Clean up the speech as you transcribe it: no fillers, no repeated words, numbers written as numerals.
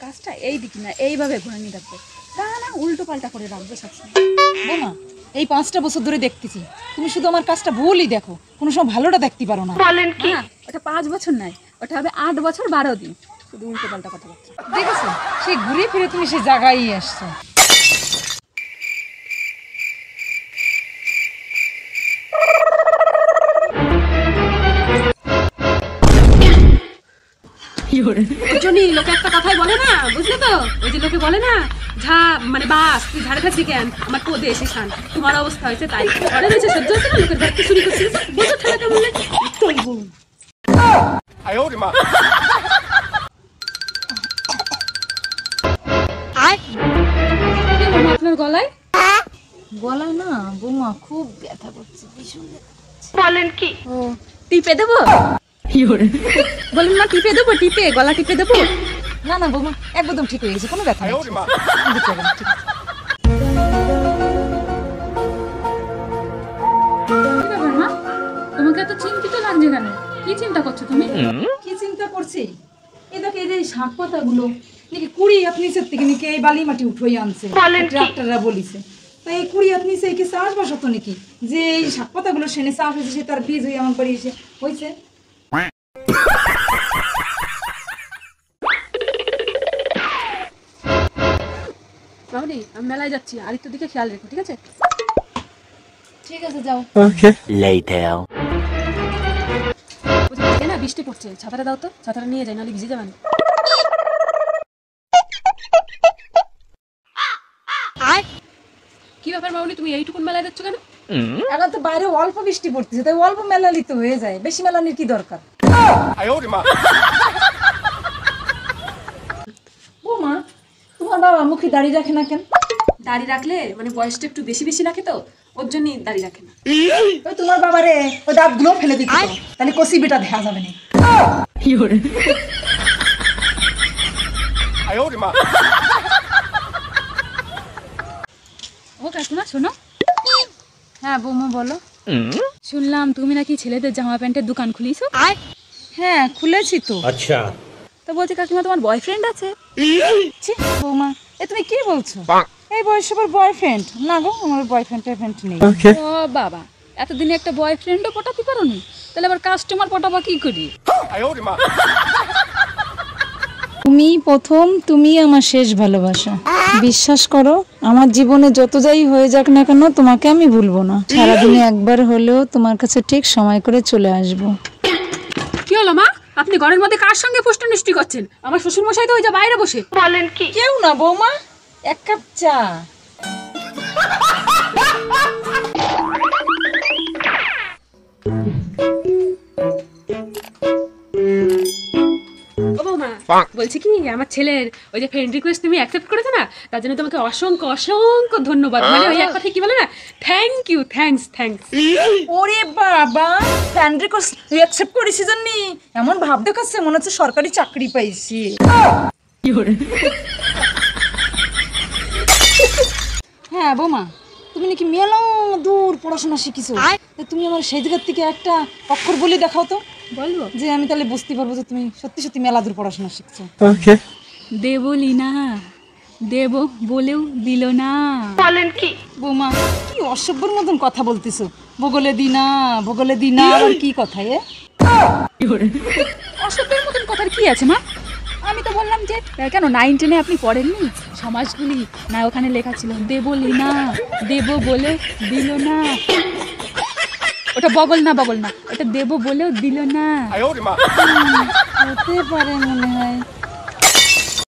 গাছটা এই দিকে না এইভাবে ঘুরানি রাখবে, তা না উল্টো পাল্টা করে রাখবে সবসময়। বোমা এই 5টা বছর ধরে দেখতেছি তুমি শুধু আমার কাজটা ভুলই দেখো, কোনো সময় ভালোটা দেখতে পারো না। বলেন কি? ওটা 5 বছর নাই, ওটা হবে 8 বছর 12 দিন, শুধু উল্টো পাল্টা কথা বলছো। দেখেছো সেই ঘুরে ফিরে তুমি সেই জায়গায় আসছো। লোকে একটা কথাই বলে না, বুঝলে তো? ওই যে লোকে বলে না, ঝা মানে বাস তুই ঝাড়ে থাকছি কেন, আমার কোদে এসে শান, তোমার অবস্থা হয়েছে তাই। ঘরে রয়েছে সহ্য হচ্ছে না, লোকের বাড়িতে চুরি করছিস, বোঝো ঠেলা কেমন লাগে তোর বউ। আপনার গলায় গলায় না বোমা খুব ব্যথা করছে, ভীষণ ব্যথা। বলেন কি? ও টিপে দেবো? বলেন না টিপে দেবো, টিপে গলা টিপে দেবো? না না বোমা একদম ঠিক হয়ে গেছে, কোনো ব্যথা নেই। তোমাকে এত চিন্তিত লাগছে কেন? কি চিন্তা করছো তুমি? কি চিন্তা করছি, এই দেখো এই যে শাক পাতাগুলো নাকি 20 হাত নিচের থেকে নাকি এই বালি মাটি উঠোই আনছে, ট্রাক্টররা বলিছে। তাই এই 20 হাত নিচে কি চাষবাস হতো নাকি, যে এই শাক পাতাগুলো সেনে চাষ হয়েছে সে তার বীজ হয়ে আমার বাড়ি এসে হয়েছে। মামনি আমি মেলায় যাচ্ছি, আরিত্য দিকে খেয়াল রেখো, ঠিক আছে? ঠিক আছে যাও। না বৃষ্টি পড়ছে, ছাতাটা দাও তো, ছাতাটা নিয়ে যাই, নাহলে ভিজে যাবেন। কি ব্যাপার মামনি, তুমি এইটুকুন মেলায় যাচ্ছ কেন? এখন তো বাইরে অল্প বৃষ্টি পড়তেছে, তাই অল্প মেলালি তো হয়ে যায়, বেশি মেলানির কি দরকার? বোমা তোমার বাবা মুখে দাঁড়িয়ে রাখে না কেন? দাড়ি রাখলে মানে বয়সটা একটু বেশি বেশি রাখে তো, ওর জন্যই দাড়ি রাখে না। ওই তোমার বাবারে ওই দাঁতগুলো ফেলে দিতে, তাহলে কষি বেটা দেখা যাবে না। ও কাকিমা শোনো। হ্যাঁ বোমা বলো। শুনলাম তুমি নাকি ছেলেদের জামা প্যান্টের দোকান খুলিছো? হ্যাঁ খুলেছি তো। আচ্ছা তো বলছি কাকিমা তোমার বয়ফ্রেন্ড আছে? ছি বৌমা এ তুমি কি বলছো, এই বয়সে আবার বয়ফ্রেন্ড? না গো আমার বয়ফ্রেন্ড টয়ফ্রেন্ড নেই। ও বাবা, এতদিনে একটা বয়ফ্রেন্ডও পটাতে পারোনি, তাহলে আবার কাস্টমার পটাবা কি করি? তুমি প্রথম, তুমি আমার শেষ ভালোবাসা। বিশ্বাস করো আমার জীবনে যত যাই হয়ে যাক না কেন তোমাকে আমি ভুলবো না। সারাদিনে একবার হলেও তোমার কাছে ঠিক সময় করে চলে আসবো। কি হলো মা, আপনি ঘরের মধ্যে কার সঙ্গে ফুষ্টি নষ্টি করছেন? আমার শ্বশুর মশাই তো ওই যে বাইরে বসে। বলেন কি? কেউ না বৌমা, এক কাপ চা। ও বৌমা, বলছি কি আমার ছেলের ওই যে ফ্রেন্ড রিকোয়েস্ট তুমি অ্যাকসেপ্ট করেছো না, তার জন্য তোমাকে অসংখ্য অসংখ্য ধন্যবাদ। মানে ওই এক কথায় কি বলে না, থ্যাংক ইউ, থ্যাঙ্কস থ্যাঙ্কস। ওরে বাবা, ফ্রেন্ড রিকোয়েস্ট তুই অ্যাকসেপ্ট করেছিস জন্য এমন ভাব দেখাচ্ছে মনে হচ্ছে সরকারি চাকরি পাইছি। হ্যাঁ বৌমা তুমি নাকি মেলা দূর পড়াশোনা শিখিছো, তুমি আমার সেই জায়গার থেকে একটা অক্ষর বলে দেখাও তো, বলবো যে আমি তাহলে বুঝতে পারবো যে তুমি সত্যি সত্যি মেলা দূর পড়াশোনা শিখছো। দেবলিনা দেব বলেও দিল না। বলেন কি? বৌমা কি অসভ্যর মতন কথা বলতেছো, ভূগোলে দিনা ভূগোলে দিনা আর কি কথা এ? অসভ্যের মতন কথার কি আছে মা? আমি তো বললাম যে কেন 9, 10 আপনি পড়েননি সমাজগুলি? না ওখানে লেখা ছিল দেবলিনা দেব বলে দিল না। ওটা বগল না, ওটা দেব বলেও দিল না। হতে পারে মনে হয়।